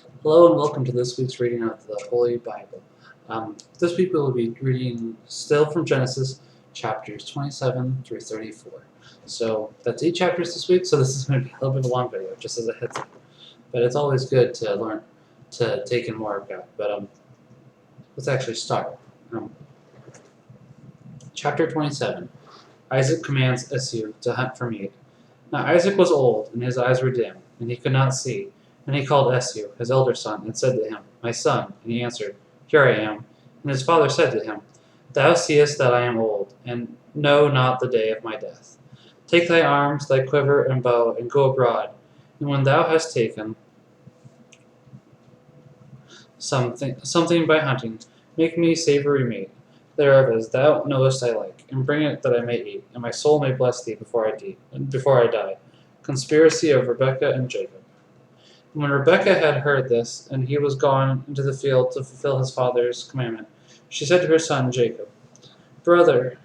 Hello and welcome to this week's reading of the Holy Bible. This week we will be reading still from Genesis chapters 27 through 34. So that's 8 chapters this week, so this is going to be a little bit of a long video, just as a heads up. But it's always good to learn to take in more of God. But let's actually start. Chapter 27. Isaac commands Esau to hunt for meat. Now Isaac was old, and his eyes were dim, and he could not see. And he called Esau, his elder son, and said to him, My son. And he answered, Here I am. And his father said to him, Thou seest that I am old, and know not the day of my death. Take thy arms, thy quiver and bow, and go abroad. And when thou hast taken something by hunting, make me savory meat, thereof as thou knowest I like, and bring it that I may eat, and my soul may bless thee before I die. Conspiracy of Rebekah and Jacob. And when Rebekah had heard this, and he was gone into the field to fulfill his father's commandment, she said to her son Jacob, said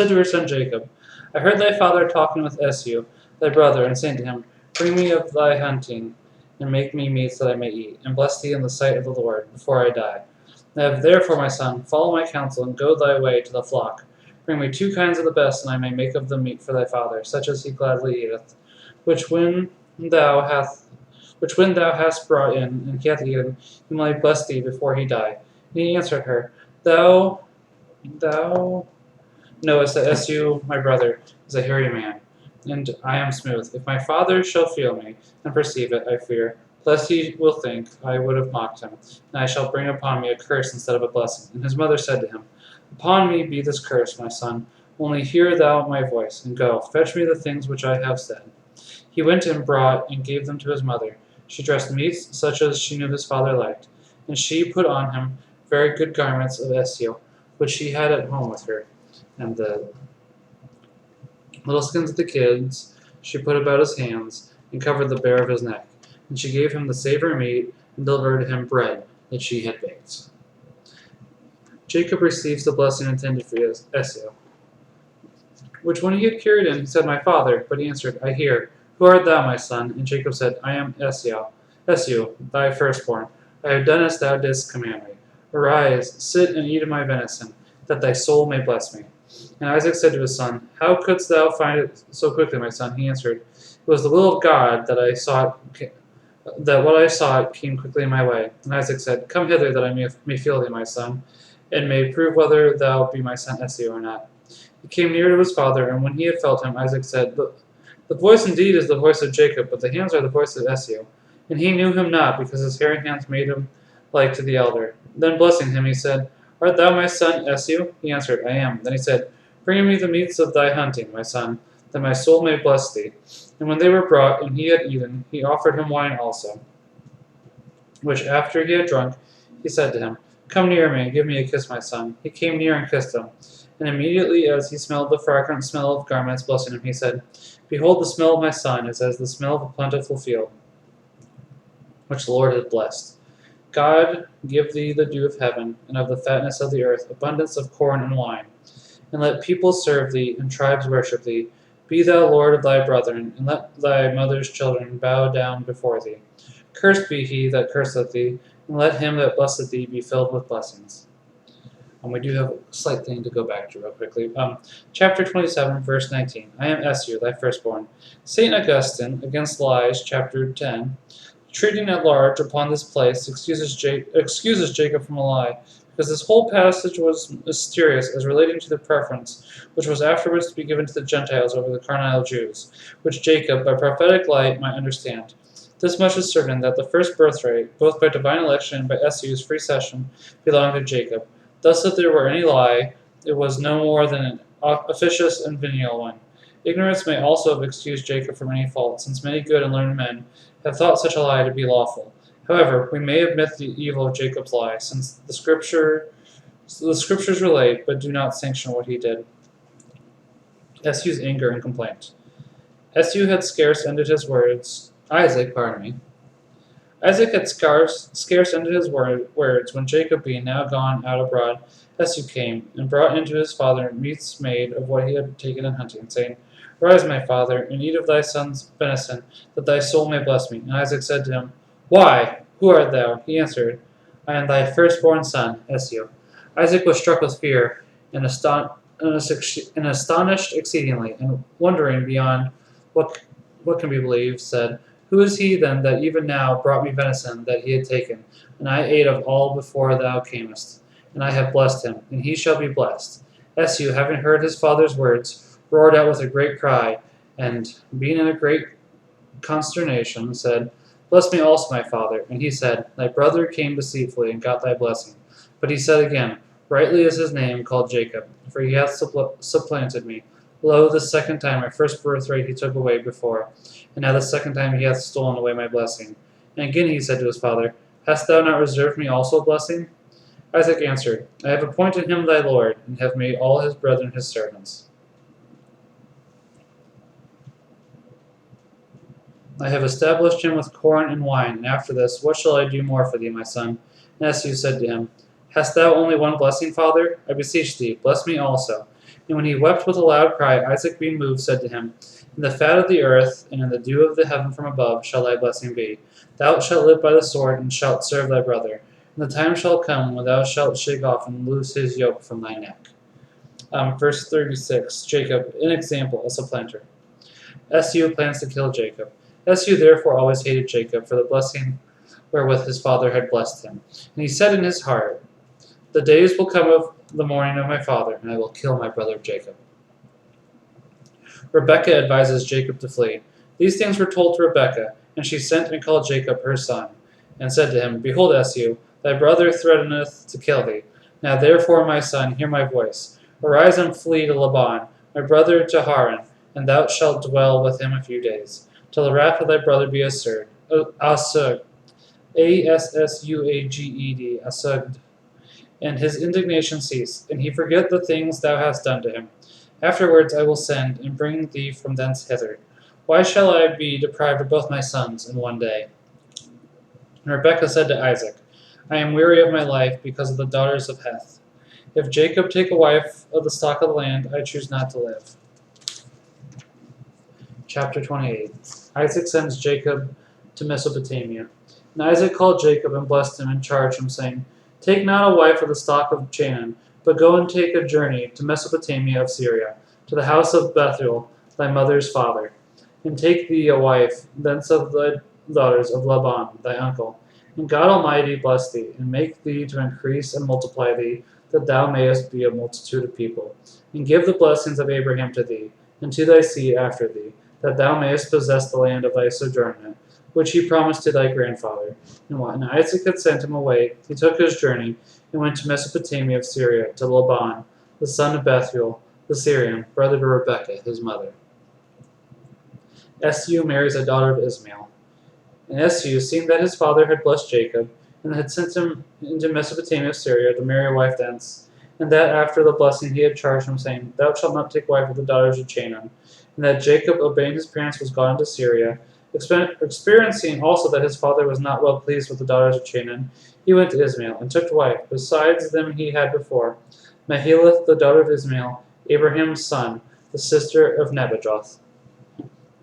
to her son Jacob, I heard thy father talking with Esau, thy brother, and saying to him, Bring me of thy hunting, and make me meats that I may eat, and bless thee in the sight of the Lord, before I die. Now therefore, my son, follow my counsel, and go thy way to the flock. Bring me 2 kinds of the best, and I may make of them meat for thy father, such as he gladly eateth, which when thou hast brought in, and he hath eaten, he might bless thee before he die. And he answered her, Thou knowest that Esau, my brother, is a hairy man, and I am smooth. If my father shall feel me, and perceive it, I fear, lest he will think I would have mocked him, and I shall bring upon me a curse instead of a blessing. And his mother said to him, Upon me be this curse, my son, only hear thou my voice, and go, fetch me the things which I have said. He went and brought, and gave them to his mother. She dressed meats such as she knew his father liked, and she put on him very good garments of Esau, which she had at home with her, and the little skins of the kids she put about his hands, and covered the bare of his neck. And she gave him the savory meat, and delivered him bread that she had baked. Jacob receives the blessing intended for Esau, which when he had carried in, he said, My father. But he answered, I hear. Who art thou, my son? And Jacob said, I am Esau, thy firstborn. I have done as thou didst command me. Arise, sit and eat of my venison, that thy soul may bless me. And Isaac said to his son, How couldst thou find it so quickly, my son? He answered, It was the will of God that what I sought came quickly in my way. And Isaac said, Come hither, that I may feel thee, my son, and may prove whether thou be my son Esau or not. He came near to his father, and when he had felt him, Isaac said, The voice indeed is the voice of Jacob, but the hands are the voice of Esau. And he knew him not, because his hairy hands made him like to the elder. Then blessing him, he said, Art thou my son Esau? He answered, I am. Then he said, Bring me the meats of thy hunting, my son, that my soul may bless thee. And when they were brought, and he had eaten, he offered him wine also, which after he had drunk, he said to him, Come near me, and give me a kiss, my son. He came near and kissed him. And immediately as he smelled the fragrant smell of garments blessing him, he said, Behold, the smell of my son is as the smell of a plentiful field, which the Lord hath blessed. God give thee the dew of heaven, and of the fatness of the earth abundance of corn and wine. And let peoples serve thee, and tribes worship thee. Be thou Lord of thy brethren, and let thy mother's children bow down before thee. Cursed be he that curseth thee, and let him that blesseth thee be filled with blessings. We do have a slight thing to go back to real quickly. Chapter 27, verse 19. I am Esau, thy firstborn. St. Augustine, against lies, chapter 10, treating at large upon this place, excuses Jacob from a lie, because this whole passage was mysterious as relating to the preference which was afterwards to be given to the Gentiles over the carnal Jews, which Jacob, by prophetic light, might understand. This much is certain, that the first birthright, both by divine election and by Esau's free cession, belonged to Jacob. Thus, if there were any lie, it was no more than an officious and venial one. Ignorance may also have excused Jacob from any fault, since many good and learned men have thought such a lie to be lawful. However, we may admit the evil of Jacob's lie, since the scriptures relate, but do not sanction what he did. Esau's anger and complaint. Esau had scarce ended his words. Isaac had scarce ended his words when Jacob, being now gone out abroad, Esau came, and brought into his father meats made of what he had taken in hunting, saying, Arise, my father, and eat of thy son's venison, that thy soul may bless me. And Isaac said to him, Why? Who art thou? He answered, I am thy firstborn son, Esau. Isaac was struck with fear and, and astonished exceedingly, and wondering beyond what, what can be believed, said, Who is he then that even now brought me venison that he had taken? And I ate of all before thou camest, and I have blessed him, and he shall be blessed. Esau, having heard his father's words, roared out with a great cry, and, being in a great consternation, said, Bless me also, my father. And he said, Thy brother came deceitfully and got thy blessing. But he said again, Rightly is his name called Jacob, for he hath supplanted me. Lo, the second time my first birthright he took away before, and now the second time he hath stolen away my blessing. And again he said to his father, Hast thou not reserved me also a blessing? Isaac answered, I have appointed him thy lord, and have made all his brethren his servants. I have established him with corn and wine, and after this, what shall I do more for thee, my son? And Esau said to him, Hast thou only one blessing, father? I beseech thee, bless me also. And when he wept with a loud cry, Isaac, being moved, said to him, In the fat of the earth, and in the dew of the heaven from above, shall thy blessing be. Thou shalt live by the sword, and shalt serve thy brother. And the time shall come when thou shalt shake off and loose his yoke from thy neck. Verse 36, Jacob, an example, a supplanter. Esau plans to kill Jacob. Esau therefore always hated Jacob for the blessing wherewith his father had blessed him. And he said in his heart, The days will come of the mourning of my father, and I will kill my brother Jacob. Rebekah advises Jacob to flee. These things were told to Rebekah, and she sent and called Jacob her son, and said to him, Behold, Esau, thy brother threateneth to kill thee. Now therefore, my son, hear my voice. Arise and flee to Laban, my brother to Haran, and thou shalt dwell with him a few days, till the wrath of thy brother be assuaged. Assuaged, assuaged, and his indignation cease, and he forget the things thou hast done to him. Afterwards I will send, and bring thee from thence hither. Why shall I be deprived of both my sons in one day? And Rebekah said to Isaac, I am weary of my life because of the daughters of Heth. If Jacob take a wife of the stock of the land, I choose not to live. Chapter 28. Isaac sends Jacob to Mesopotamia. And Isaac called Jacob and blessed him and charged him, saying, Take not a wife of the stock of Canaan, but go and take a journey to Mesopotamia of Syria, to the house of Bethuel, thy mother's father, and take thee a wife thence of the daughters of Laban, thy uncle. And God Almighty bless thee, and make thee to increase and multiply thee, that thou mayest be a multitude of people. And give the blessings of Abraham to thee, and to thy seed after thee, that thou mayest possess the land of thy sojourn, which he promised to thy grandfather. And when Isaac had sent him away, he took his journey, and went to Mesopotamia of Syria, to Laban, the son of Bethuel, the Syrian, brother to Rebekah, his mother. Esau marries a daughter of Ishmael. And Esau, seeing that his father had blessed Jacob, and had sent him into Mesopotamia of Syria to marry a wife thence, and that after the blessing he had charged him, saying, Thou shalt not take wife of the daughters of Canaan, and that Jacob, obeying his parents, was gone into Syria, experiencing also that his father was not well pleased with the daughters of Canaan, he went to Ishmael, and took to wife, besides them he had before, Mahalath, the daughter of Ishmael, Abraham's son, the sister of Nebajoth.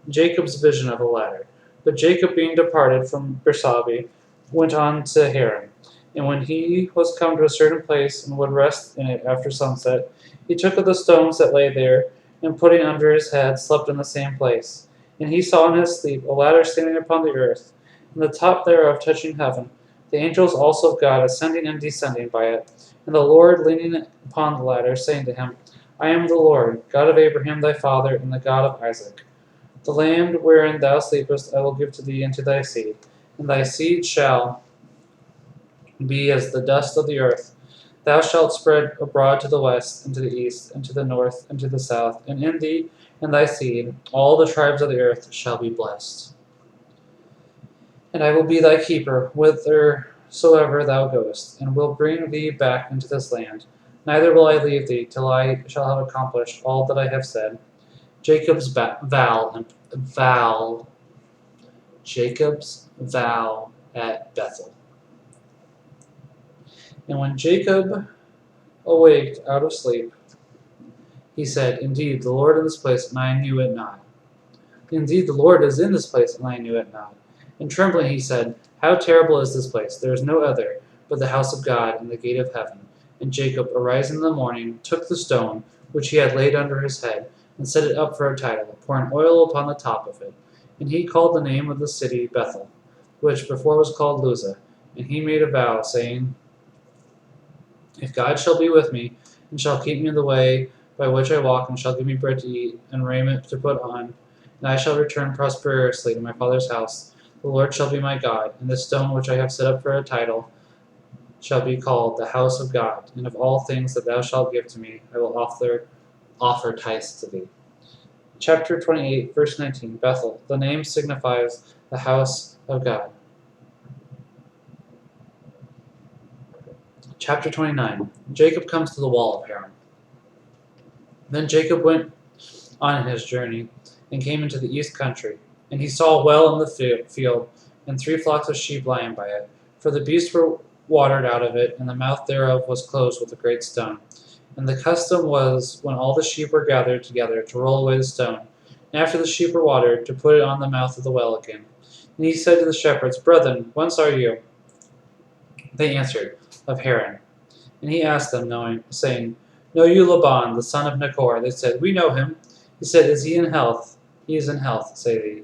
Jacob's vision of a ladder. But Jacob, being departed from Bersabee, went on to Haran. And when he was come to a certain place, and would rest in it after sunset, he took of the stones that lay there, and putting under his head, slept in the same place. And he saw in his sleep a ladder standing upon the earth, and the top thereof touching heaven, the angels also of God ascending and descending by it, and the Lord leaning upon the ladder, saying to him, I am the Lord, God of Abraham thy father, and the God of Isaac. The land wherein thou sleepest I will give to thee and to thy seed, and thy seed shall be as the dust of the earth. Thou shalt spread abroad to the west, and to the east, and to the north, and to the south, and in thee and thy seed all the tribes of the earth shall be blessed. And I will be thy keeper whithersoever thou goest, and will bring thee back into this land. Neither will I leave thee till I shall have accomplished all that I have said. Jacob's vow at Bethel. And when Jacob awaked out of sleep, he said, Indeed, the Lord in this place, and I knew it not. Indeed, the Lord is in this place, and I knew it not. And trembling he said, How terrible is this place! There is no other but the house of God and the gate of heaven. And Jacob, arising in the morning, took the stone which he had laid under his head, and set it up for a title, pouring oil upon the top of it. And he called the name of the city Bethel, which before was called Luzah. And he made a vow, saying, If God shall be with me, and shall keep me in the way by which I walk, and shall give me bread to eat, and raiment to put on, and I shall return prosperously to my father's house, the Lord shall be my God, and this stone which I have set up for a title shall be called the house of God, and of all things that thou shalt give to me, I will offer tithes to thee. Chapter 28, verse 19, Bethel. The name signifies the house of God. Chapter 29, Jacob comes to the wall of Haran. Then Jacob went on his journey, and came into the east country. And he saw a well in the field, and 3 flocks of sheep lying by it. For the beasts were watered out of it, and the mouth thereof was closed with a great stone. And the custom was, when all the sheep were gathered together, to roll away the stone, and after the sheep were watered, to put it on the mouth of the well again. And he said to the shepherds, Brethren, whence are you? They answered, Of Haran. And he asked them, saying, Know you Laban, the son of Nahor? They said, We know him. He said, Is he in health? He is in health, say they.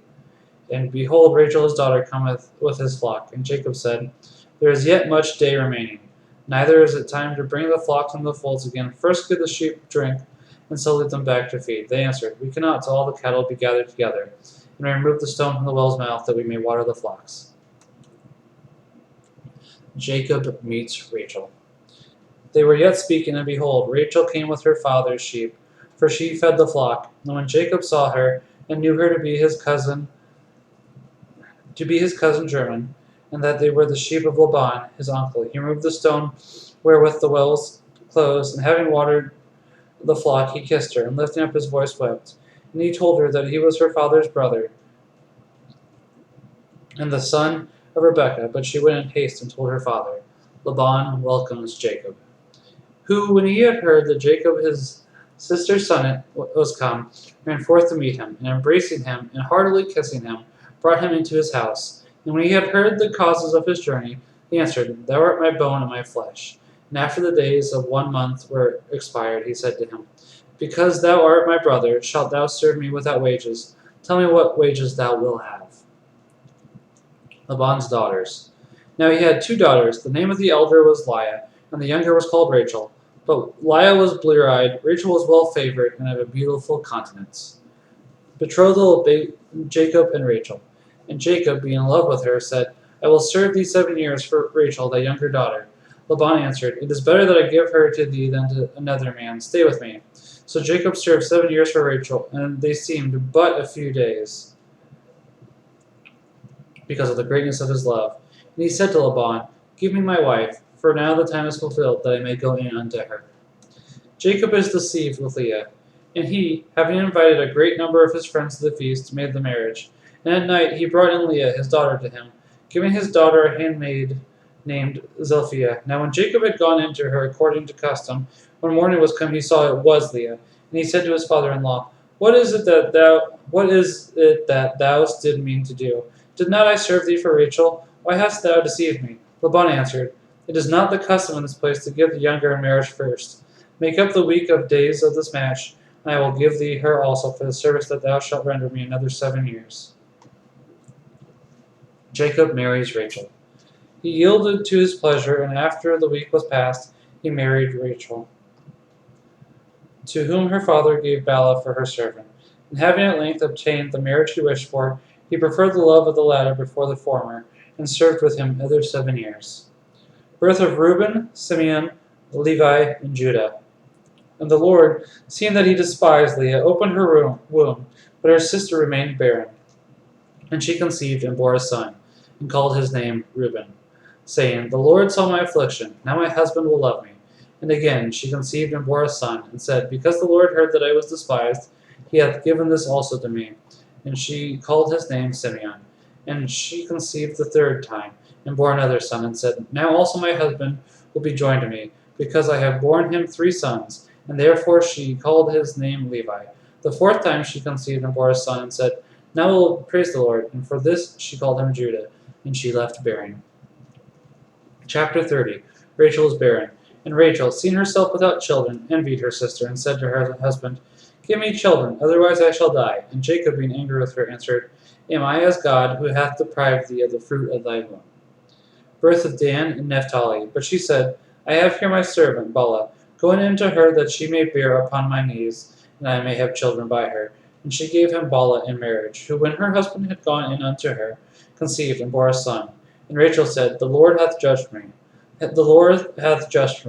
And behold, Rachel his daughter cometh with his flock. And Jacob said, There is yet much day remaining, neither is it time to bring the flocks into the folds again. First give the sheep drink, and so lead them back to feed. They answered, We cannot till all the cattle be gathered together, and remove the stone from the well's mouth, that we may water the flocks. Jacob meets Rachel. They were yet speaking, and behold, Rachel came with her father's sheep, for she fed the flock. And when Jacob saw her, and knew her to be his cousin german, and that they were the sheep of Laban, his uncle, he removed the stone wherewith the well was closed, and having watered the flock, he kissed her, and lifting up his voice wept. And he told her that he was her father's brother, and the son of Rebekah, but she went in haste and told her father. Laban welcomes Jacob, who, when he had heard that Jacob his sister's son was come, ran forth to meet him, and embracing him, and heartily kissing him, brought him into his house. And when he had heard the causes of his journey, he answered, Thou art my bone and my flesh. And after the days of 1 month were expired, he said to him, Because thou art my brother, shalt thou serve me without wages? Tell me what wages thou wilt have. Laban's daughters. Now he had 2 daughters. The name of the elder was Leah, and the younger was called Rachel. But Leah was blear-eyed, Rachel was well-favored, and of a beautiful countenance. Betrothal of Jacob and Rachel. And Jacob, being in love with her, said, I will serve thee 7 years for Rachel, thy younger daughter. Laban answered, It is better that I give her to thee than to another man. Stay with me. So Jacob served 7 years for Rachel, and they seemed but a few days, because of the greatness of his love. And he said to Laban, Give me my wife, for now the time is fulfilled, that I may go in unto her. Jacob is deceived with Leah, and he, having invited a great number of his friends to the feast, made the marriage. And at night he brought in Leah, his daughter, to him, giving his daughter a handmaid named Zilphiah. Now when Jacob had gone into her according to custom, when morning was come, he saw it was Leah. And he said to his father-in-law, What is it that thou didst mean to do? Did not I serve thee for Rachel? Why hast thou deceived me? Laban answered, It is not the custom in this place to give the younger in marriage first. Make up the week of days of this match, and I will give thee her also for the service that thou shalt render me another 7 years. Jacob marries Rachel. He yielded to his pleasure, and after the week was past, he married Rachel, to whom her father gave Bala for her servant. And having at length obtained the marriage he wished for, he preferred the love of the latter before the former, and served with him other 7 years. Birth of Reuben, Simeon, Levi, and Judah. And the Lord, seeing that he despised Leah, opened her womb, but her sister remained barren. And she conceived and bore a son, and called his name Reuben, saying, The Lord saw my affliction, now my husband will love me. And again she conceived and bore a son, and said, Because the Lord heard that I was despised, he hath given this also to me. And she called his name Simeon. And she conceived the 3rd time, and bore another son, and said, Now also my husband will be joined to me, because I have borne him 3 sons. And therefore she called his name Levi. The 4th time she conceived and bore a son, and said, Now we'll praise the Lord. And for this she called him Judah, and she left bearing. Chapter 30. Rachel is barren. And Rachel, seeing herself without children, envied her sister, and said to her husband, Give me children, otherwise I shall die. And Jacob, being angry with her, answered, Am I as God, who hath deprived thee of the fruit of thy womb? Birth of Dan and Naphtali. But she said, I have here my servant, Bala. Go in to her, that she may bear upon my knees, and I may have children by her. And she gave him Bala in marriage, who, when her husband had gone in unto her, conceived and bore a son. And Rachel said, The Lord hath judged me. The Lord hath judged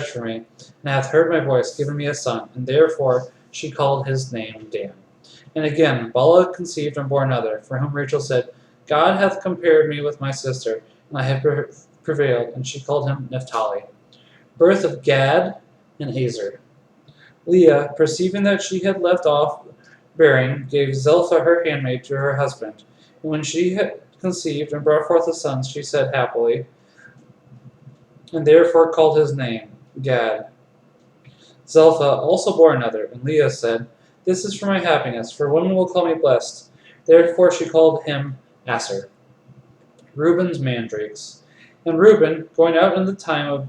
for me, and hath heard my voice, given me a son. And therefore she called his name Dan. And again Bala conceived and bore another, for whom Rachel said, God hath compared me with my sister, and I have prevailed. And she called him Naphtali. Birth of Gad and Azer. Leah, perceiving that she had left off bearing, gave Zilpah her handmaid to her husband. And when she had conceived and brought forth a son, she said happily, and therefore called his name Gad. Zilpah also bore another, and Leah said, This is for my happiness, for women will call me blessed. Therefore she called him Aser. Reuben's mandrakes. And Reuben, going out in the time of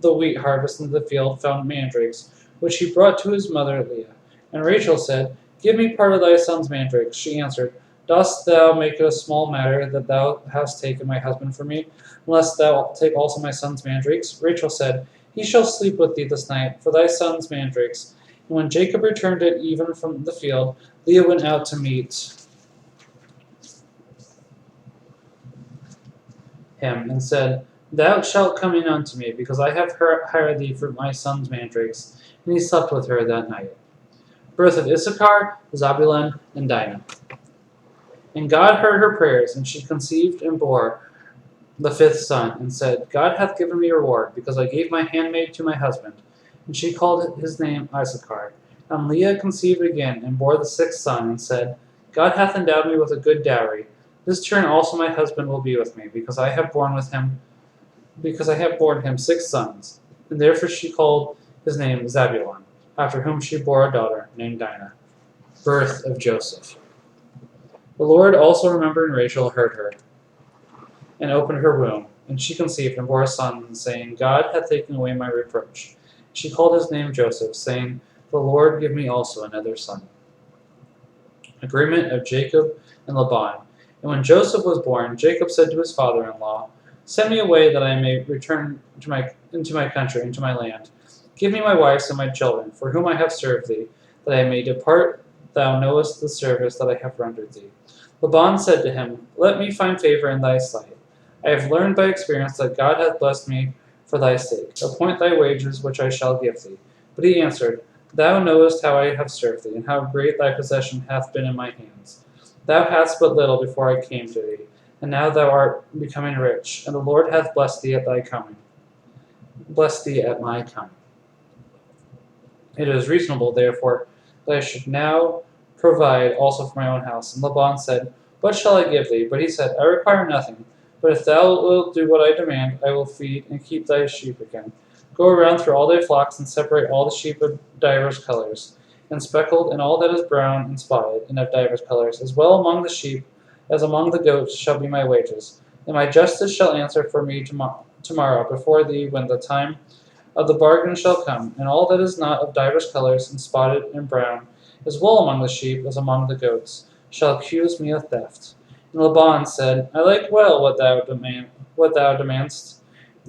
the wheat harvest in the field, found mandrakes, which he brought to his mother Leah. And Rachel said, Give me part of thy son's mandrakes. She answered, Dost thou make it a small matter that thou hast taken my husband from me, unless thou take also my son's mandrakes? Rachel said, He shall sleep with thee this night, for thy son's mandrakes. And when Jacob returned at even from the field, Leah went out to meet him, and said, Thou shalt come in unto me, because I have hired thee for my son's mandrakes. And he slept with her that night. Birth of Issachar, Zabulon, and Dinah. And God heard her prayers, and she conceived and bore the fifth son, and said, God hath given me reward, because I gave my handmaid to my husband. And she called his name Issachar. And Leah conceived again, and bore the sixth son, and said, God hath endowed me with a good dowry. This turn also my husband will be with me, because I have borne him 6 sons. And therefore she called his name Zabulon, after whom she bore a daughter named Dinah. Birth of Joseph. The Lord also remembered Rachel, heard her, and opened her womb. And she conceived and bore a son, saying, God hath taken away my reproach. She called his name Joseph, saying, The Lord give me also another son. Agreement of Jacob and Laban. And when Joseph was born, Jacob said to his father-in-law, Send me away that I may return into my country, into my land. Give me my wives and my children, for whom I have served thee, that I may depart. Thou knowest the service that I have rendered thee. Laban said to him, Let me find favor in thy sight. I have learned by experience that God hath blessed me for thy sake. Appoint thy wages, which I shall give thee. But he answered, Thou knowest how I have served thee, and how great thy possession hath been in my hands. Thou hadst but little before I came to thee, and now thou art becoming rich, and the Lord hath blessed thee at thy coming. Blessed thee at my coming. It is reasonable, therefore, that I should now provide also for my own house. And Laban said, What shall I give thee? But he said, I require nothing. But if thou wilt do what I demand, I will feed and keep thy sheep again. Go around through all thy flocks, and separate all the sheep of divers colors, and speckled, and all that is brown and spotted, and of divers colors, as well among the sheep as among the goats shall be my wages. And my justice shall answer for me tomorrow before thee, when the time of the bargain shall come, and all that is not of divers colors, and spotted and brown, as well among the sheep as among the goats, shall accuse me of theft. And Laban said, I like well what thou demandest.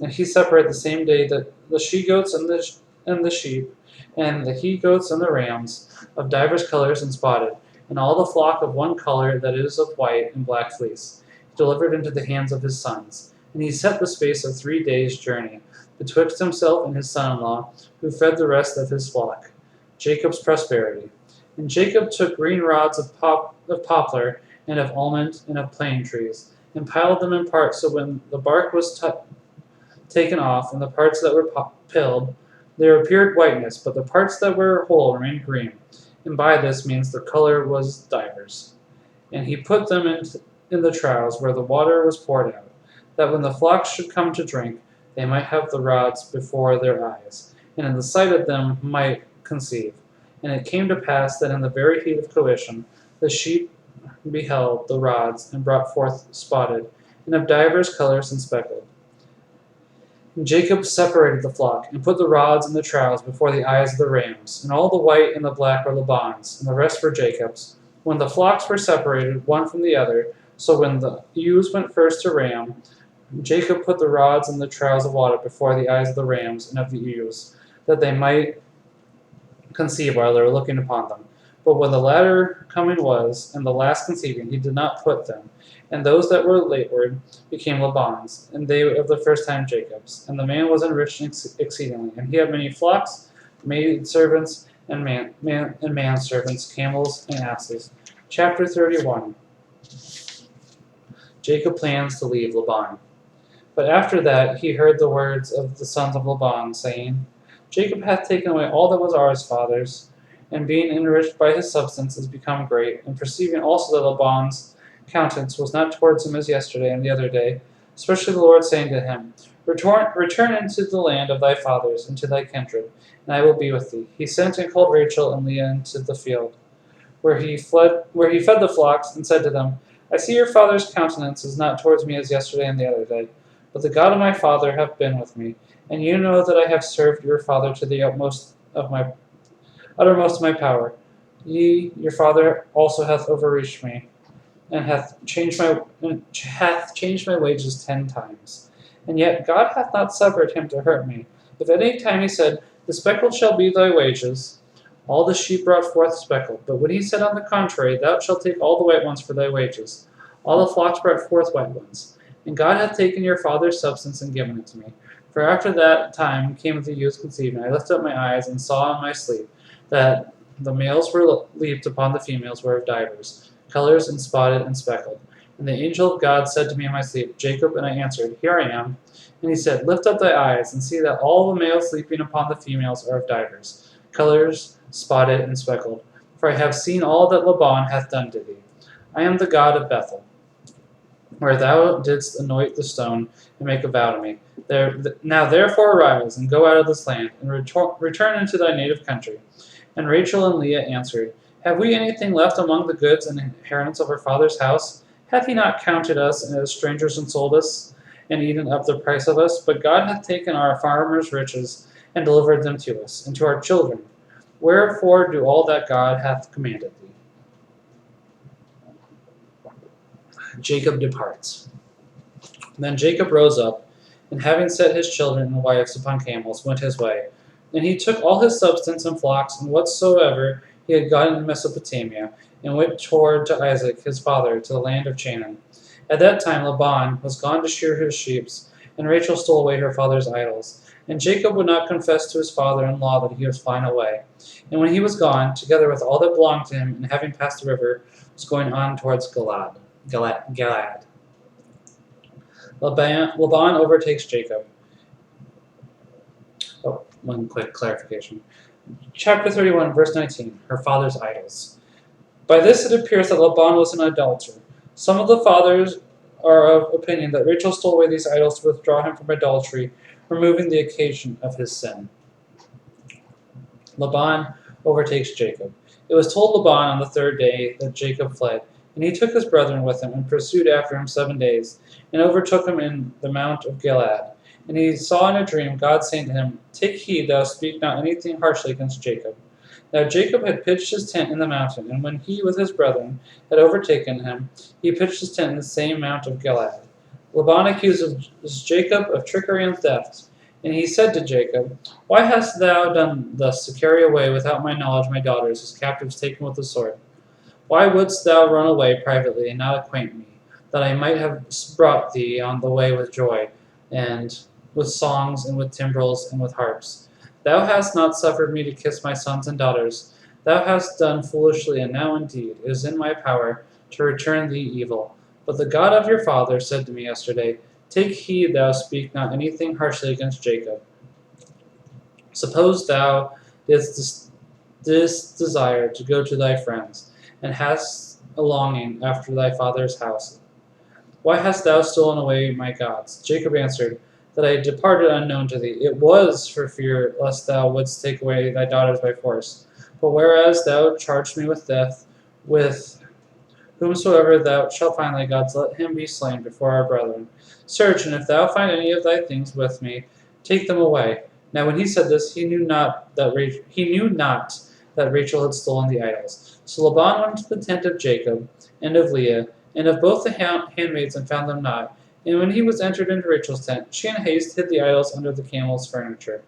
And he separated the same day the she-goats and the sheep, and the he-goats and the rams, of divers colors and spotted, and all the flock of one color that is of white and black fleece, he delivered into the hands of his sons. And he set the space of 3 days' journey betwixt himself and his son-in-law, who fed the rest of his flock. Jacob's prosperity. And Jacob took green rods of poplar, and of almond, and of plane trees, and piled them in parts, so when the bark was taken off, and the parts that were pilled, there appeared whiteness, but the parts that were whole remained green, and by this means the color was divers. And he put them in the troughs where the water was poured out, that when the flocks should come to drink, they might have the rods before their eyes, and in the sight of them might conceive. And it came to pass that in the very heat of coition, the sheep and beheld the rods, and brought forth spotted, and of divers colors and speckled. And Jacob separated the flock, and put the rods and the troughs before the eyes of the rams, and all the white and the black were Laban's, and the rest were Jacob's. When the flocks were separated one from the other, so when the ewes went first to ram, Jacob put the rods and the troughs of water before the eyes of the rams and of the ewes, that they might conceive while they were looking upon them. But when the latter coming was, and the last conceiving, he did not put them. And those that were lateward became Laban's, and they of the first time Jacob's. And the man was enriched exceedingly, and he had many flocks, maid servants, and man servants, camels, and asses. Chapter 31. Jacob plans to leave Laban. But after that he heard the words of the sons of Laban, saying, Jacob hath taken away all that was ours fathers, and being enriched by his substance is become great, and perceiving also that Laban's countenance was not towards him as yesterday and the other day, especially the Lord saying to him, Return into the land of thy fathers, into thy kindred, and I will be with thee. He sent and called Rachel and Leah into the field, where he fed the flocks, and said to them, I see your father's countenance is not towards me as yesterday and the other day, but the God of my father hath been with me, and you know that I have served your father to the uttermost of my power. Your father also hath overreached me, and hath changed my wages 10 times. And yet God hath not suffered him to hurt me. If at any time he said, The speckled shall be thy wages, all the sheep brought forth speckled. But when he said on the contrary, Thou shalt take all the white ones for thy wages, all the flocks brought forth white ones. And God hath taken your father's substance and given it to me. For after that time came the youth conceived, and I lifted up my eyes and saw in my sleep that the males were leaped upon the females were of divers colors, and spotted and speckled. And the angel of God said to me in my sleep, Jacob, and I answered, Here I am. And he said, Lift up thy eyes, and see that all the males sleeping upon the females are of divers colors, spotted and speckled. For I have seen all that Laban hath done to thee. I am the God of Bethel, where thou didst anoint the stone and make a vow to me. Now therefore arise, and go out of this land, and return into thy native country. And Rachel and Leah answered, Have we anything left among the goods and inheritance of our father's house? Hath he not counted us as strangers and sold us, and eaten up the price of us? But God hath taken our farmers' riches, and delivered them to us, and to our children. Wherefore do all that God hath commanded thee. Jacob departs. Then Jacob rose up, and having set his children and wives upon camels, went his way. And he took all his substance and flocks, and whatsoever he had gotten in Mesopotamia, and went toward to Isaac his father, to the land of Canaan. At that time Laban was gone to shear his sheep, and Rachel stole away her father's idols. And Jacob would not confess to his father-in-law that he was flying away. And when he was gone, together with all that belonged to him, and having passed the river, was going on towards Galaad. Laban overtakes Jacob. Oh, one quick clarification. Chapter 31, verse 19, her father's idols. By this it appears that Laban was an idolater. Some of the fathers are of opinion that Rachel stole away these idols to withdraw him from idolatry, removing the occasion of his sin. Laban overtakes Jacob. It was told Laban on the third day that Jacob fled, and he took his brethren with him, and pursued after him 7 days, and overtook him in the mount of Gilead. And he saw in a dream God saying to him, Take heed thou speak not anything harshly against Jacob. Now Jacob had pitched his tent in the mountain, and when he with his brethren had overtaken him, he pitched his tent in the same mount of Gilead. Laban accuses Jacob of trickery and theft, and he said to Jacob, Why hast thou done thus to carry away without my knowledge my daughters as captives taken with the sword? Why wouldst thou run away privately and not acquaint me, that I might have brought thee on the way with joy, and with songs, and with timbrels, and with harps? Thou hast not suffered me to kiss my sons and daughters. Thou hast done foolishly, and now indeed it is in my power to return thee evil. But the God of your father said to me yesterday, Take heed thou speak not anything harshly against Jacob. Suppose thou didst desire to go to thy friends, and hast a longing after thy father's house. Why hast thou stolen away my gods? Jacob answered, That I departed unknown to thee. It was for fear lest thou wouldst take away thy daughters by force. But whereas thou charged me with theft, Whomsoever thou shalt find thy gods, let him be slain before our brethren. Search, and if thou find any of thy things with me, take them away. Now when he said this, he knew not that Rachel had stolen the idols. So Laban went to the tent of Jacob and of Leah, and of both the handmaids, and found them not. And when he was entered into Rachel's tent, she in haste hid the idols under the camel's furniture,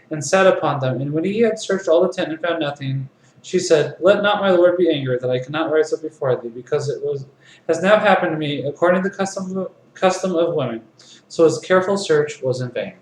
and sat upon them. And when he had searched all the tent and found nothing, she said, Let not my lord be angry that I cannot rise up before thee, because has now happened to me according to the custom of women. So his careful search was in vain.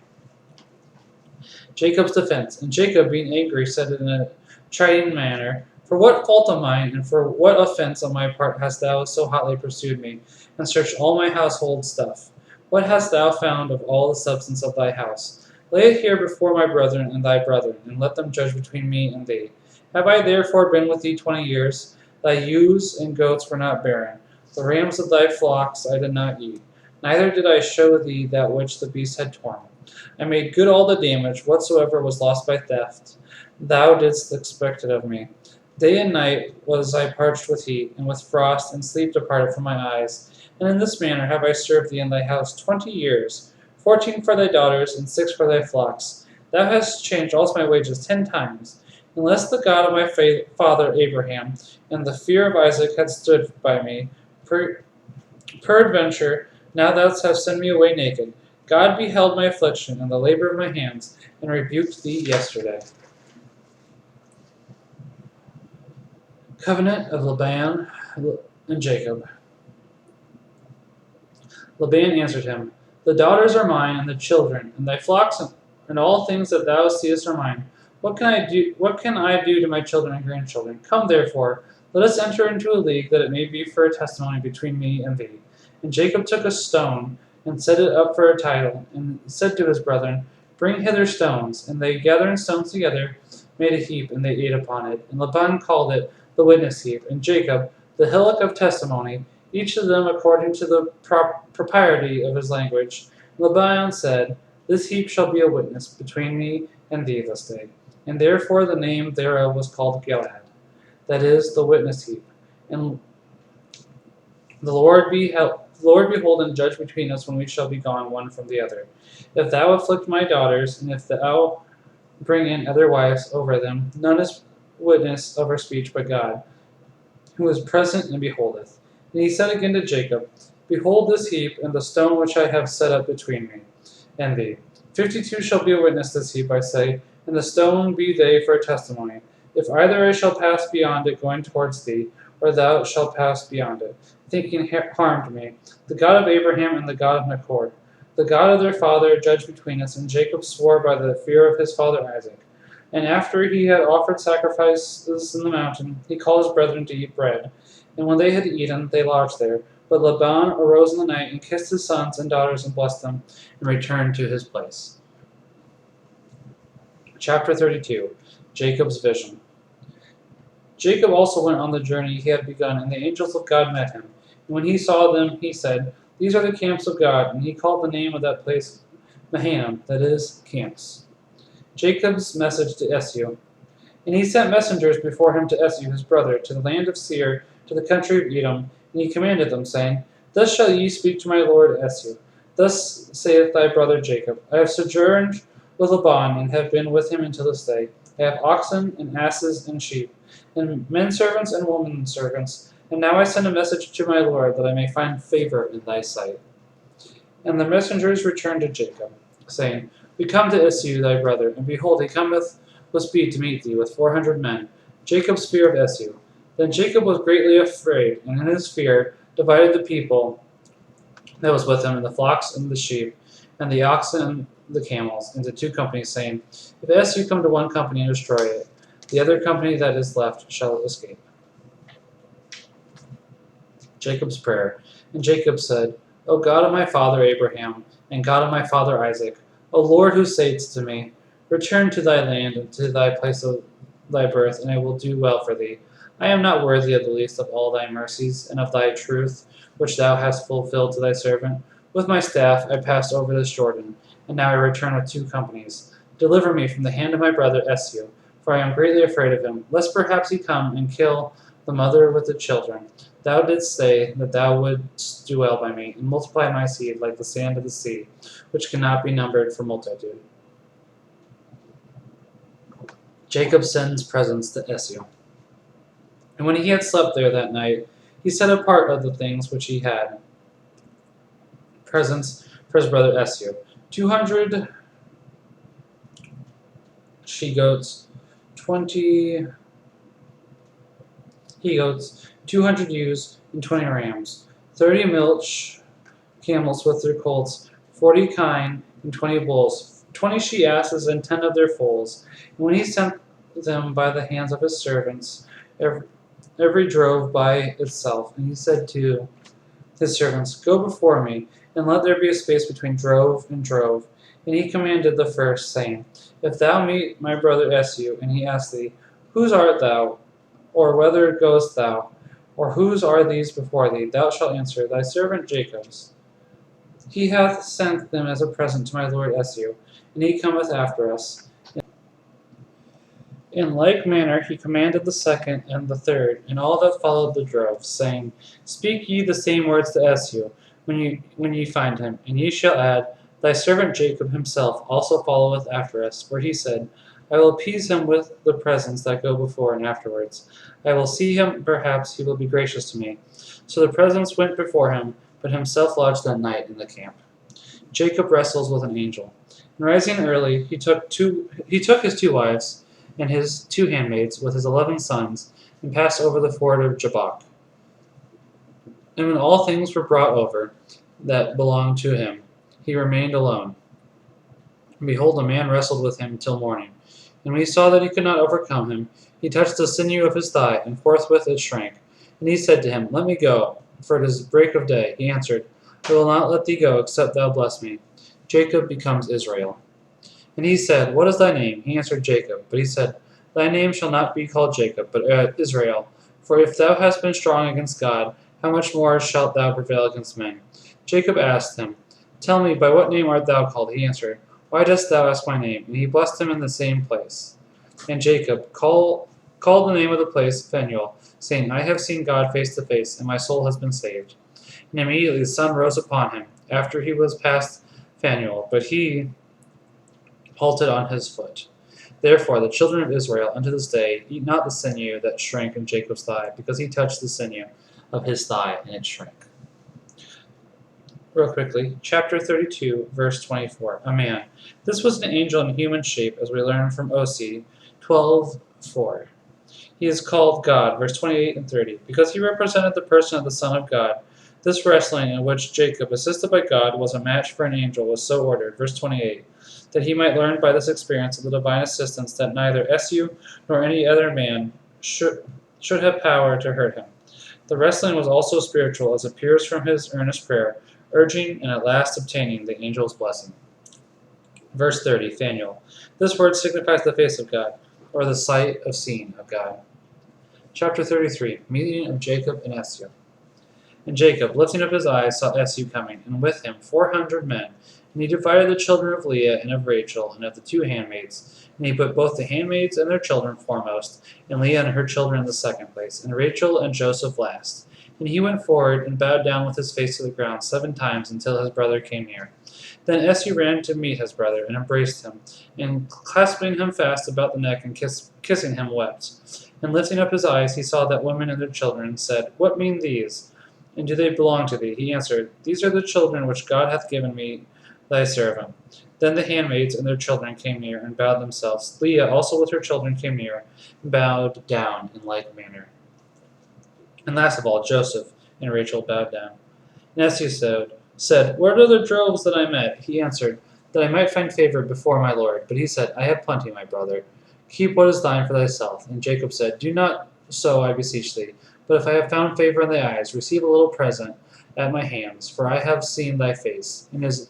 Jacob's defense. And Jacob, being angry, said in a chiding manner, For what fault of mine, and for what offense on my part hast thou so hotly pursued me, and searched all my household stuff? What hast thou found of all the substance of thy house? Lay it here before my brethren and thy brethren, and let them judge between me and thee. Have I therefore been with thee 20 years? Thy ewes and goats were not barren. The rams of thy flocks I did not eat. Neither did I show thee that which the beast had torn. I made good all the damage, whatsoever was lost by theft. Thou didst expect it of me. Day and night was I parched with heat, and with frost, and sleep departed from my eyes. And in this manner have I served thee in thy house 20 years, 14 for thy daughters, and 6 for thy flocks. Thou hast changed also my wages 10 times. Unless the God of my father Abraham and the fear of Isaac had stood by me, peradventure now thou hast sent me away naked. God beheld my affliction and the labor of my hands, and rebuked thee yesterday. Covenant of Laban and Jacob. Laban answered him, The daughters are mine, and the children, and thy flocks, and all things that thou seest are mine. What can I do to my children and grandchildren? Come therefore, let us enter into a league, that it may be for a testimony between me and thee. And Jacob took a stone, and set it up for a title, and said to his brethren, Bring hither stones. And they gathering stones together, made a heap, and they ate upon it. And Laban called it the witness heap, and Jacob the hillock of testimony, each of them according to the propriety of his language. Laban said, This heap shall be a witness between me and thee this day. And therefore the name thereof was called Gilad, that is, the witness heap. And the Lord behold and judge between us when we shall be gone one from the other. If thou afflict my daughters, and if thou bring in other wives over them, none is witness of our speech but God, who is present and beholdeth. And he said again to Jacob, Behold this heap, and the stone which I have set up between me and thee. 52 shall be a witness this heap, I say, and the stone be they for a testimony. If either I shall pass beyond it going towards thee, or thou shalt pass beyond it, thinking harm to me, the God of Abraham and the God of Nachor, the God of their father, judge between us. And Jacob swore by the fear of his father Isaac. And after he had offered sacrifices in the mountain, he called his brethren to eat bread. And when they had eaten, they lodged there. But Laban arose in the night, and kissed his sons and daughters, and blessed them, and returned to his place. Chapter 32. Jacob's vision. Jacob also went on the journey he had begun, and the angels of God met him. And when he saw them, he said, These are the camps of God. And he called the name of that place Mahanaim, that is, camps. Jacob's message to Esau. And he sent messengers before him to Esau his brother, to the land of Seir, to the country of Edom. And he commanded them, saying, Thus shall ye speak to my lord Esau. Thus saith thy brother Jacob, I have sojourned with Laban, and have been with him until this day. I have oxen, and asses, and sheep, and men servants and women servants. And now I send a message to my lord, that I may find favor in thy sight. And the messengers returned to Jacob, saying, We come to Esau thy brother, and behold, he cometh with speed to meet thee with 400 men. Jacob's fear of Esau. Then Jacob was greatly afraid, and in his fear divided the people that was with him, and the flocks and the sheep, and the oxen and the camels, into 2 companies, saying, If Esau come to one company and destroy it, the other company that is left shall escape. Jacob's prayer. And Jacob said, O God of my father Abraham, and God of my father Isaac, O Lord, who saidst to me, Return to thy land and to thy place of thy birth, and I will do well for thee. I am not worthy of the least of all thy mercies, and of thy truth, which thou hast fulfilled to thy servant. With my staff I passed over this Jordan, and now I return with 2 companies. Deliver me from the hand of my brother Esau, for I am greatly afraid of him, lest perhaps he come and kill the mother with the children. Thou didst say that thou wouldst dwell by me, and multiply my seed like the sand of the sea, which cannot be numbered for multitude. Jacob sends presents to Esau. And when he had slept there that night, he set apart of the things which he had presents for his brother Esau, 200 she-goats, 20 he-goats, 200 ewes, and 20 rams, 30 milch camels with their colts, 40 kine, and 20 bulls, 20 she-asses, and 10 of their foals. And when he sent them by the hands of his servants, every drove by itself. And he said to his servants, Go before me, and let there be a space between drove and drove. And he commanded the first, saying, If thou meet my brother Esau, and he ask thee, Whose art thou? Or whither goest thou? Or whose are these before thee? Thou shalt answer, Thy servant Jacob's. He hath sent them as a present to my lord Esau, and he cometh after us. In like manner he commanded the second and the third, and all that followed the drove, saying, Speak ye the same words to Esau, when ye find him, and ye shall add, Thy servant Jacob himself also followeth after us, for he said, I will appease him with the presents that go before and afterwards. I will see him, perhaps he will be gracious to me. So the presents went before him, but himself lodged that night in the camp. Jacob wrestles with an angel. And rising early, he took his 2 wives and his 2 handmaids with his 11 sons, and passed over the ford of Jabbok. And when all things were brought over that belonged to him, he remained alone. And behold, a man wrestled with him till morning. And when he saw that he could not overcome him, he touched the sinew of his thigh, and forthwith it shrank. And he said to him, Let me go, for it is break of day. He answered, I will not let thee go, except thou bless me. Jacob becomes Israel. And he said, What is thy name? He answered, Jacob. But he said, Thy name shall not be called Jacob, but Israel. For if thou hast been strong against God, how much more shalt thou prevail against men? Jacob asked him, Tell me, by what name art thou called? He answered, Why dost thou ask my name? And he blessed him in the same place. And Jacob called the name of the place Peniel, saying, I have seen God face to face, and my soul has been saved. And immediately the sun rose upon him, after he was past Peniel, but he halted on his foot. Therefore the children of Israel unto this day eat not the sinew that shrank in Jacob's thigh, because he touched the sinew of his thigh, and it shrank. Real quickly, chapter 32, verse 24. A man. This was an angel in human shape, as we learn from OC 12:4. He is called God, verse 28 and 30, because he represented the person of the Son of God. This wrestling in which Jacob, assisted by God, was a match for an angel was so ordered, verse 28, that he might learn by this experience of the divine assistance that neither Esau nor any other man should have power to hurt him. The wrestling was also spiritual, as appears from his earnest prayer, urging and at last obtaining the angel's blessing. Verse 30, Phanuel. This word signifies the face of God, or the sight of seeing of God. Chapter 33, meeting of Jacob and Esau. And Jacob, lifting up his eyes, saw Esau coming, and with him 400 men. And he divided the children of Leah and of Rachel and of the 2 handmaids. And he put both the handmaids and their children foremost, and Leah and her children in the second place, and Rachel and Joseph last. And he went forward and bowed down with his face to the ground 7 times until his brother came near. Then Esau ran to meet his brother and embraced him, and clasping him fast about the neck and kissing him wept. And lifting up his eyes, he saw that women and their children, and said, What mean these? And do they belong to thee? He answered, These are the children which God hath given me, thy servant. Then the handmaids and their children came near and bowed themselves. Leah also with her children came near and bowed down in like manner. And last of all, Joseph and Rachel bowed down. And Esau said, Where are the droves that I met? He answered, That I might find favor before my lord. But he said, I have plenty, my brother. Keep what is thine for thyself. And Jacob said, Do not so, I beseech thee. But if I have found favor in thy eyes, receive a little present at my hands, for I have seen thy face, and as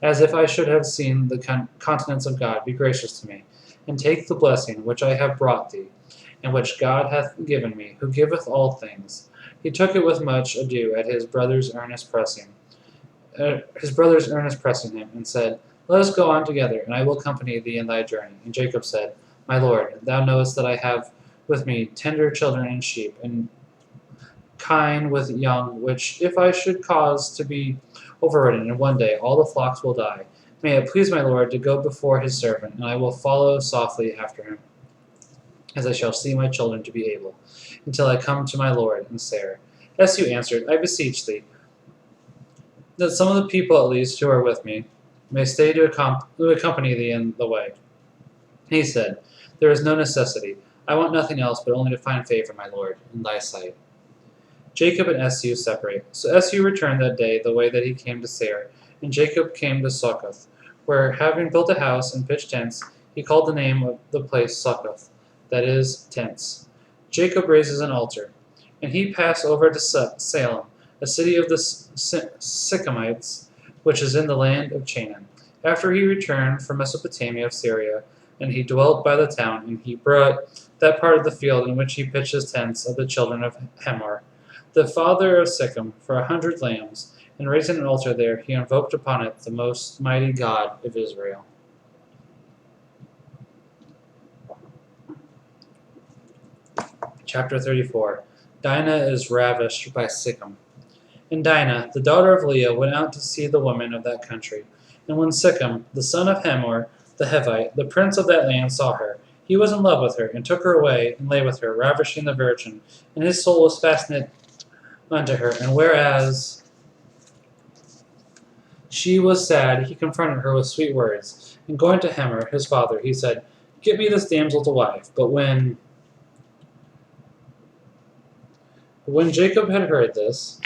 if I should have seen the countenance of God. Be gracious to me, and take the blessing which I have brought thee, and which God hath given me, who giveth all things. He took it with much ado at his brother's earnest pressing him, and said, Let us go on together, and I will accompany thee in thy journey. And Jacob said, My lord, thou knowest that I have with me tender children and sheep, and kine with young, which if I should cause to be overridden, and one day all the flocks will die. May it please my lord to go before his servant, and I will follow softly after him, as I shall see my children to be able, until I come to my lord and Sarah. Esau answered, I beseech thee, that some of the people at least who are with me may stay to accompany thee in the way. He said, There is no necessity. I want nothing else but only to find favor, my lord, in thy sight. Jacob and Esau separate. So Esau returned that day the way that he came to Seir, and Jacob came to Succoth, where, having built a house and pitched tents, he called the name of the place Succoth, that is, tents. Jacob raises an altar, and he passed over to Salem, a city of the Sychemites, which is in the land of Canaan. After he returned from Mesopotamia of Syria, and he dwelt by the town, and he brought that part of the field in which he pitched his tents of the children of Hamor, the father of Sichem, for 100 lambs, and raising an altar there, he invoked upon it the most mighty God of Israel. Chapter 34. Dinah is ravished by Sichem. And Dinah, the daughter of Leah, went out to see the women of that country. And when Sichem, the son of Hamor, the Hivite, the prince of that land, saw her, he was in love with her, and took her away, and lay with her, ravishing the virgin. And his soul was fastened unto her. And whereas she was sad, he confronted her with sweet words. And going to Hamor, his father, he said, Get me this damsel to wife. But when Jacob had heard this,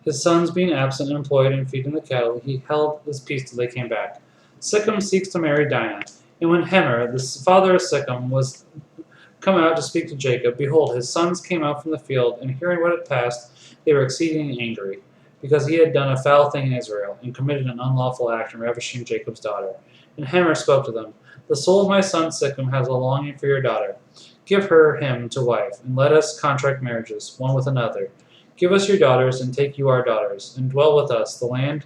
his sons being absent and employed in feeding the cattle, he held his peace till they came back. Sichem seeks to marry Dinah. And when Hamor, the father of Sichem, was come out to speak to Jacob, behold, his sons came out from the field, and hearing what had passed, they were exceedingly angry, because he had done a foul thing in Israel, and committed an unlawful act in ravishing Jacob's daughter. And Hamor spoke to them, The soul of my son Sichem has a longing for your daughter. Give her him to wife, and let us contract marriages, one with another. Give us your daughters, and take you our daughters, and dwell with us. The land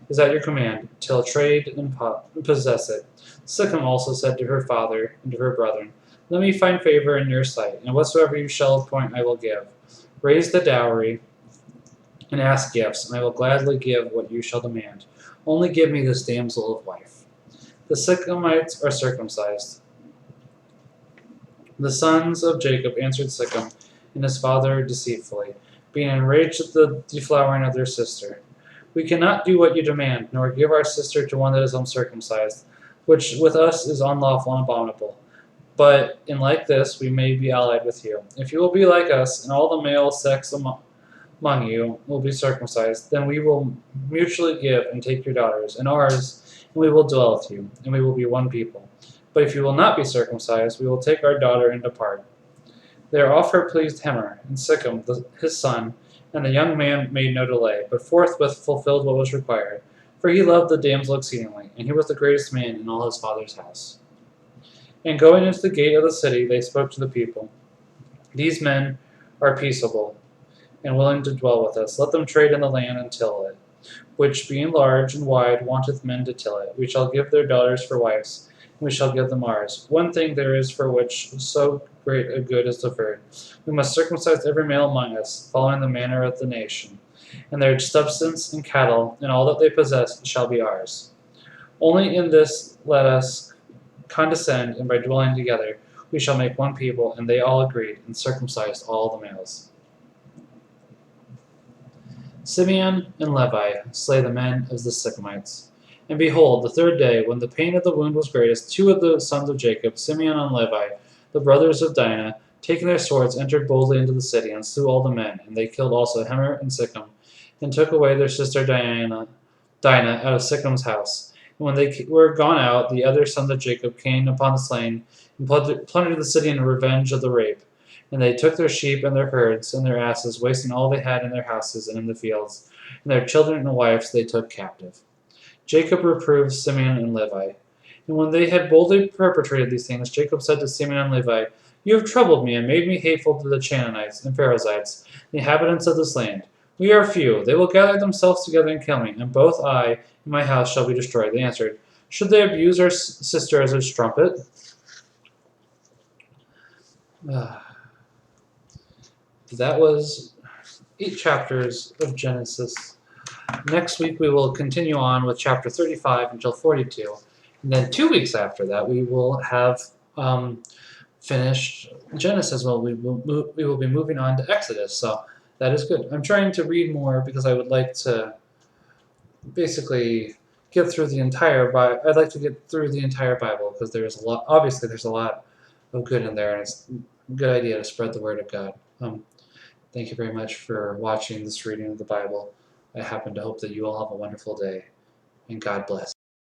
is at your command, till trade and possess it. Sichem also said to her father and to her brethren, Let me find favor in your sight, and whatsoever you shall appoint I will give. Raise the dowry, and ask gifts, and I will gladly give what you shall demand. Only give me this damsel of wife. The Sychemites are circumcised. The sons of Jacob answered Sichem and his father deceitfully, being enraged at the deflowering of their sister. We cannot do what you demand, nor give our sister to one that is uncircumcised, which with us is unlawful and abominable. But in like this we may be allied with you. If you will be like us, and all the male sex among you will be circumcised, then we will mutually give and take your daughters, and ours, and we will dwell with you, and we will be one people. But if you will not be circumcised, we will take our daughter and depart. Their offer pleased Hamor, and Sichem, his son, and the young man made no delay, but forthwith fulfilled what was required. For he loved the damsel exceedingly, and he was the greatest man in all his father's house. And going into the gate of the city, they spoke to the people. These men are peaceable, and willing to dwell with us. Let them trade in the land and till it, which being large and wide wanteth men to till it. We shall give their daughters for wives, and we shall give them ours. One thing there is for which so great a good is deferred. We must circumcise every male among us, following the manner of the nation. And their substance and cattle, and all that they possess, shall be ours. Only in this let us condescend, and by dwelling together we shall make one people. And they all agreed, and circumcised all the males. Simeon and Levi slay the men of the Sychemites. And behold, the third day, when the pain of the wound was greatest, two of the sons of Jacob, Simeon and Levi, the brothers of Dinah, taking their swords, entered boldly into the city, and slew all the men. And they killed also Hamor and Sichem, and took away their sister Dinah out of Sichem's house. And when they were gone out, the other sons of Jacob came upon the slain, and plundered the city in revenge of the rape. And they took their sheep and their herds and their asses, wasting all they had in their houses and in the fields. And their children and wives they took captive. Jacob reproved Simeon and Levi. And when they had boldly perpetrated these things, Jacob said to Simeon and Levi, You have troubled me, and made me hateful to the Canaanites and Perizzites, the inhabitants of this land. We are few. They will gather themselves together and kill me, and both I and my house shall be destroyed. They answered, Should they abuse our sister as a strumpet? that was 8 chapters of Genesis. Next week we will continue on with chapter 35 until 42. And then 2 weeks after that we will have finished Genesis. Well, we will be moving on to Exodus. So that is good. I'm trying to read more because I would like to basically get through the entire Bible. I'd like to get through the entire Bible because there's a lot. Obviously, there's a lot of good in there, and it's a good idea to spread the word of God. Thank you very much for watching this reading of the Bible. I happen to hope that you all have a wonderful day, and God bless.